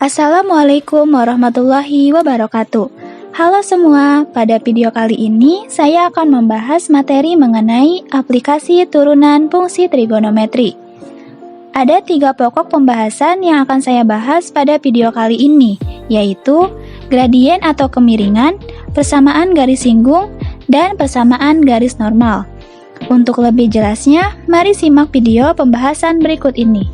Assalamualaikum warahmatullahi wabarakatuh. Halo semua, pada video kali ini saya akan membahas materi mengenai aplikasi turunan fungsi trigonometri. Ada 3 pokok pembahasan yang akan saya bahas pada video kali ini, yaitu gradien atau kemiringan, persamaan garis singgung, dan persamaan garis normal. Untuk lebih jelasnya, mari simak video pembahasan berikut ini.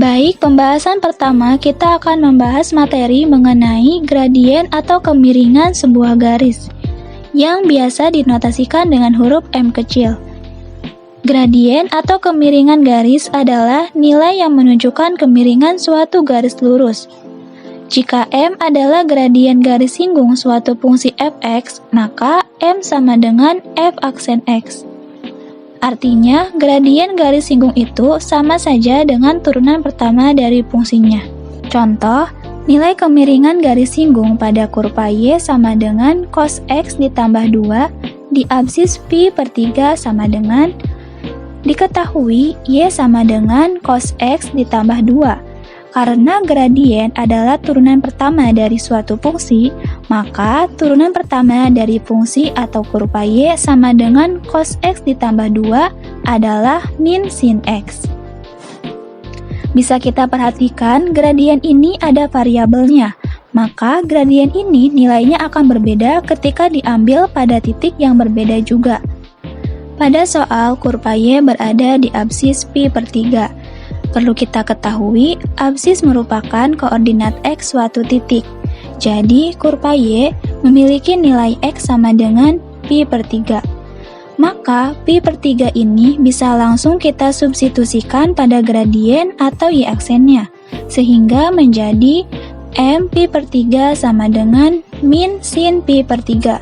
Baik, pembahasan pertama kita akan membahas materi mengenai gradien atau kemiringan sebuah garis yang biasa dinotasikan dengan huruf M kecil. Gradien atau kemiringan garis adalah nilai yang menunjukkan kemiringan suatu garis lurus. Jika M adalah gradien garis singgung suatu fungsi fx, maka M sama dengan f aksen x. Artinya, gradien garis singgung itu sama saja dengan turunan pertama dari fungsinya. Contoh, nilai kemiringan garis singgung pada kurva Y sama dengan cos X ditambah 2 di absis pi per 3 sama dengan, diketahui Y sama dengan cos X ditambah 2. Karena gradien adalah turunan pertama dari suatu fungsi, maka turunan pertama dari fungsi atau kurva Y sama dengan cos X ditambah 2 adalah min sin X. Bisa kita perhatikan gradien ini ada variabelnya, maka gradien ini nilainya akan berbeda ketika diambil pada titik yang berbeda juga. Pada soal kurva Y berada di absis pi per 3. Perlu kita ketahui, absis merupakan koordinat X suatu titik. Jadi, kurva Y memiliki nilai X sama dengan pi per 3. Maka, pi per 3 ini bisa langsung kita substitusikan pada gradien atau Y aksennya, sehingga menjadi M pi per 3 sama dengan min sin pi per 3.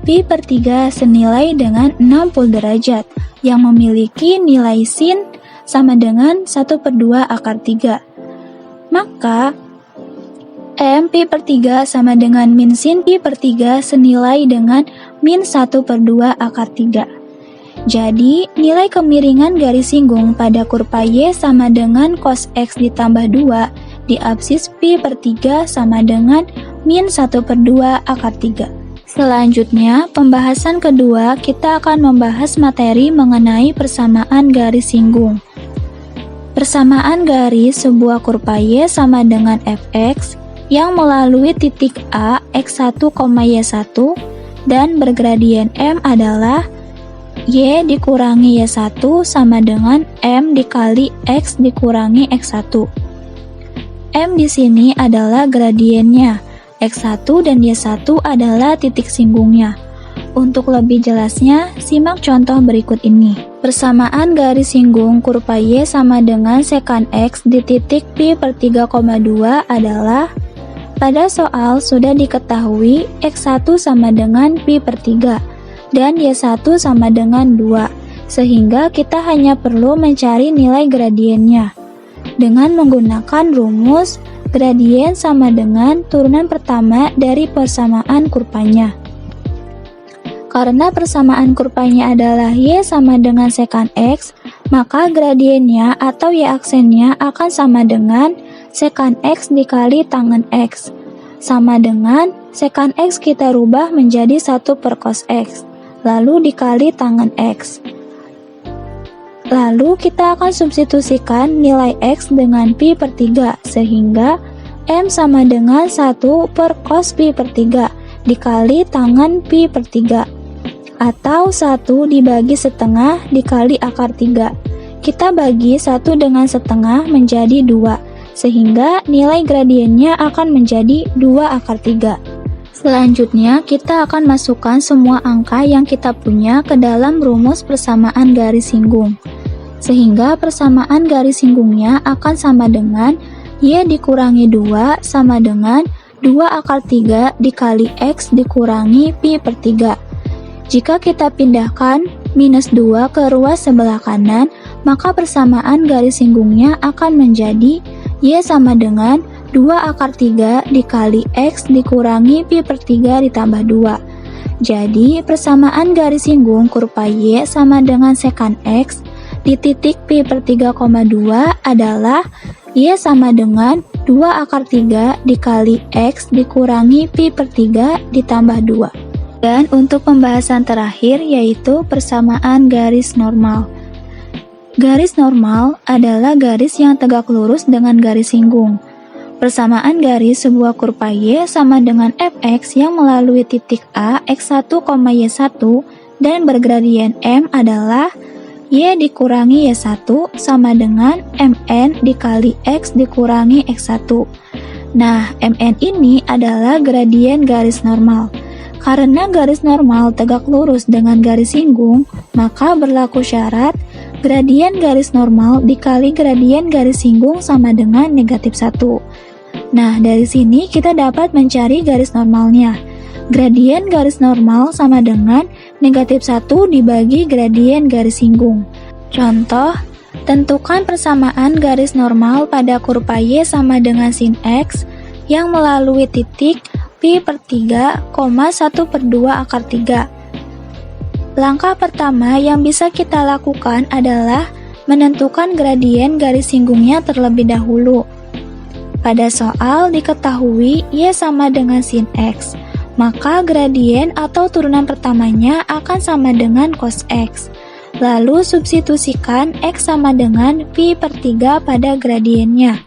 Pi per 3 senilai dengan 60 derajat, yang memiliki nilai sin sama dengan 1/2 akar 3. Maka, M pi per 3 sama dengan min sin pi per 3 senilai dengan min 1/2 akar 3. Jadi, nilai kemiringan garis singgung pada kurva Y sama dengan cos X ditambah 2 di absis pi per 3 sama dengan min 1/2 akar 3. Selanjutnya, pembahasan kedua kita akan membahas materi mengenai persamaan garis singgung. Persamaan garis sebuah kurva Y sama dengan fx yang melalui titik A x1, y1 dan bergradien M adalah Y dikurangi y1 sama dengan M dikali x dikurangi x1. M di sini adalah gradiennya, x1 dan y1 adalah titik singgungnya. Untuk lebih jelasnya, simak contoh berikut ini. Persamaan garis singgung kurva Y sama dengan sekant X di titik pi per 3,2 adalah, pada soal sudah diketahui x1 sama dengan pi per 3 dan y1 sama dengan 2, sehingga kita hanya perlu mencari nilai gradiennya. Dengan menggunakan rumus gradien sama dengan turunan pertama dari persamaan kurvanya. Karena persamaan kurvanya adalah Y sama dengan sekant X, maka gradiennya atau Y aksennya akan sama dengan sekant X dikali tangen X. Sama dengan sekant X kita rubah menjadi 1 per cos X, lalu dikali tangen X. Lalu kita akan substitusikan nilai X dengan pi per 3, sehingga M sama dengan 1 per cos pi per 3 dikali tangen pi per 3. Atau 1 dibagi setengah dikali akar 3. Kita bagi 1 dengan setengah menjadi 2, sehingga nilai gradiennya akan menjadi 2 akar 3. Selanjutnya, kita akan masukkan semua angka yang kita punya ke dalam rumus persamaan garis singgung. Sehingga persamaan garis singgungnya akan sama dengan Y dikurangi 2 sama dengan 2 akar 3 dikali X dikurangi Pi per 3. Jika kita pindahkan minus 2 ke ruas sebelah kanan, maka persamaan garis singgungnya akan menjadi Y sama dengan 2 akar 3 dikali X dikurangi Pi per 3 ditambah 2. Jadi, persamaan garis singgung kurva Y sama dengan sekant X di titik Pi per 3,2 adalah Y sama dengan 2 akar 3 dikali X dikurangi Pi per 3 ditambah 2. Dan untuk pembahasan terakhir yaitu persamaan garis normal. Garis normal adalah garis yang tegak lurus dengan garis singgung. Persamaan garis sebuah kurva Y sama dengan fx yang melalui titik A x1, y1 dan bergradien M adalah Y dikurangi Y1 sama dengan Mn dikali X dikurangi X1. Nah, Mn ini adalah gradien garis normal. Karena garis normal tegak lurus dengan garis singgung, maka berlaku syarat gradien garis normal dikali gradien garis singgung sama dengan negatif 1. Nah, dari sini kita dapat mencari garis normalnya. Gradien garis normal sama dengan negatif 1 dibagi gradien garis singgung. Contoh, tentukan persamaan garis normal pada kurva Y sama dengan sin X yang melalui titik Pi per 3, 1 per 2 akar 3. Langkah pertama yang bisa kita lakukan adalah menentukan gradien garis singgungnya terlebih dahulu. Pada soal diketahui Y sama dengan sin X, maka gradien atau turunan pertamanya akan sama dengan cos X. Lalu substitusikan X sama dengan Pi per 3 pada gradiennya.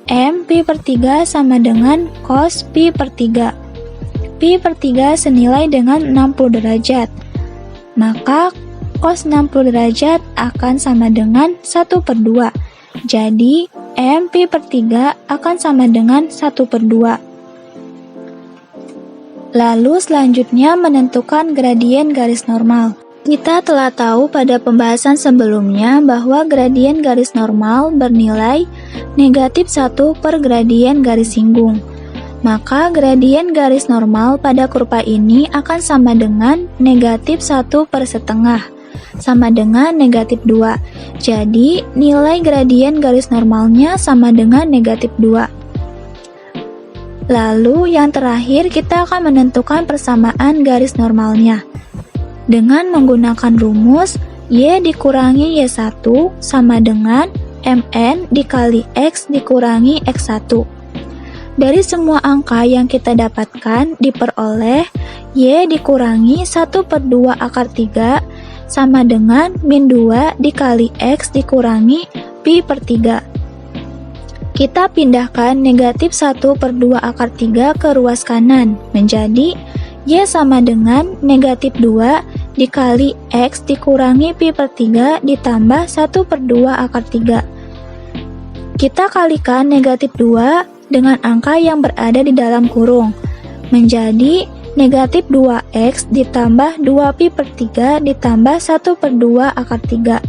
M Pi per 3 sama dengan cos Pi per 3. Pi per 3 senilai dengan 60 derajat. Maka cos 60 derajat akan sama dengan 1 per 2. Jadi, M Pi per 3 akan sama dengan 1 per 2. Lalu selanjutnya menentukan gradien garis normal. Kita telah tahu pada pembahasan sebelumnya bahwa gradien garis normal bernilai negatif 1 per gradien garis singgung. Maka gradien garis normal pada kurva ini akan sama dengan negatif 1 per setengah, sama dengan negatif 2. Jadi, nilai gradien garis normalnya sama dengan negatif 2. Lalu, yang terakhir kita akan menentukan persamaan garis normalnya. Dengan menggunakan rumus Y dikurangi Y1 sama dengan Mn dikali X dikurangi X1. Dari semua angka yang kita dapatkan diperoleh Y dikurangi 1 per 2 akar 3 sama dengan min 2 dikali X dikurangi Pi per 3. Kita pindahkan negatif 1 per 2 akar 3 ke ruas kanan menjadi Y sama dengan negatif 2 dikali X dikurangi Pi per 3 ditambah 1 per 2 akar 3. Kita kalikan negatif 2 dengan angka yang berada di dalam kurung, menjadi negatif 2X ditambah 2 Pi per 3 ditambah 1 per 2 akar 3.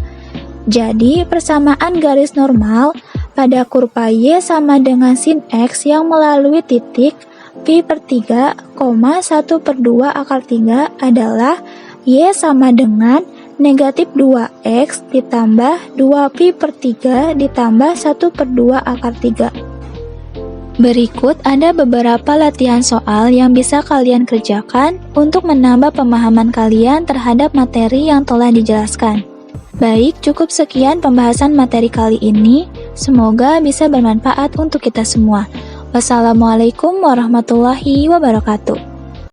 Jadi, persamaan garis normal pada kurva Y sama dengan sin X yang melalui titik Pi per 3, 1 per 2 akar 3 adalah Y sama dengan negatif 2X ditambah 2 Pi per 3 ditambah 1 per 2 akar 3. Berikut ada beberapa latihan soal yang bisa kalian kerjakan untuk menambah pemahaman kalian terhadap materi yang telah dijelaskan. Baik, cukup sekian pembahasan materi kali ini. Semoga bisa bermanfaat untuk kita semua. Wassalamualaikum warahmatullahi wabarakatuh.